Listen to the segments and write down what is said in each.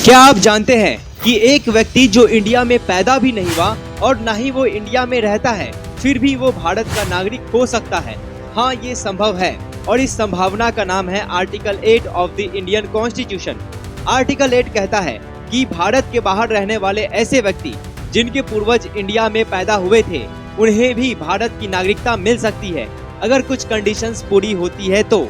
क्या आप जानते हैं कि एक व्यक्ति जो इंडिया में पैदा भी नहीं हुआ और न ही वो इंडिया में रहता है, फिर भी वो भारत का नागरिक हो सकता है। हाँ, ये संभव है और इस संभावना का नाम है article 8 of the Indian constitution. Article 8 कहता है कि भारत के बाहर रहने वाले ऐसे व्यक्ति जिनके पूर्वज इंडिया में पैदा हुए थे, उन्हें भी भारत की नागरिकता मिल सकती है अगर कुछ कंडीशंस पूरी होती है तो।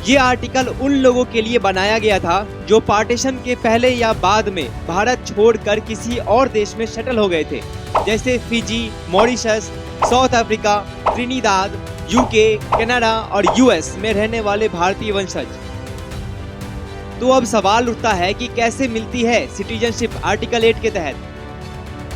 ये आर्टिकल उन लोगों के लिए बनाया गया था जो पार्टीशन के पहले या बाद में भारत छोड़कर किसी और देश में सेटल हो गए थे, जैसे Fiji, Mauritius, south Africa, Trinidad, UK, Canada और यूएस में रहने वाले भारतीय वंशज। तो अब सवाल उठता है कि कैसे मिलती है सिटीजनशिप आर्टिकल 8 के तहत।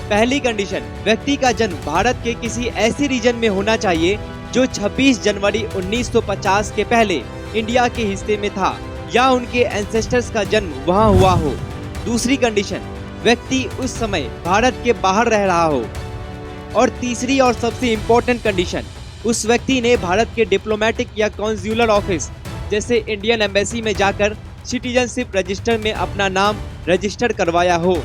पहली कंडीशन, व्यक्ति का जन्म भारत के किसी ऐसे रीजन में होना चाहिए जो 26 जनवरी 1950 के पहले इंडिया के हिस्से में था या उनके एंसेस्टर्स का जन्म वहां हुआ हो। दूसरी कंडीशन, व्यक्ति उस समय भारत के बाहर रह रहा हो। और तीसरी और सबसे इम्पोर्टेंट कंडीशन, उस व्यक्ति ने भारत के डिप्लोमेटिक या कॉन्सुलर ऑफिस जैसे इंडियन एम्बेसी में जाकर सिटीजनशिप रजिस्टर में अपना नाम रजिस्टर करवाया हो।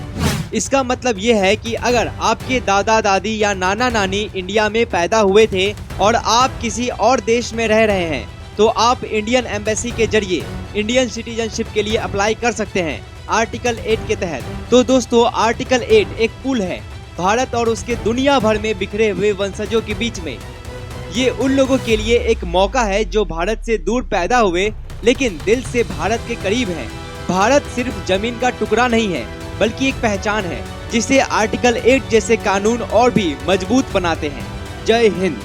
इसका मतलब ये है कि अगर आपके दादा दादी या नाना नानी इंडिया में पैदा हुए थे और आप किसी और देश में रह रहे हैं, तो आप इंडियन एम्बेसी के जरिए इंडियन सिटीजनशिप के लिए अप्लाई कर सकते हैं आर्टिकल 8 के तहत। तो दोस्तों, आर्टिकल 8 एक पुल है भारत और उसके दुनिया भर में बिखरे हुए वंशजों के बीच में। ये उन लोगों के लिए एक मौका है जो भारत से दूर पैदा हुए लेकिन दिल से भारत के करीब हैं। भारत सिर्फ जमीन का टुकड़ा नहीं है, बल्कि एक पहचान है जिसे आर्टिकल 8 जैसे कानून और भी मजबूत बनाते हैं। जय हिंद।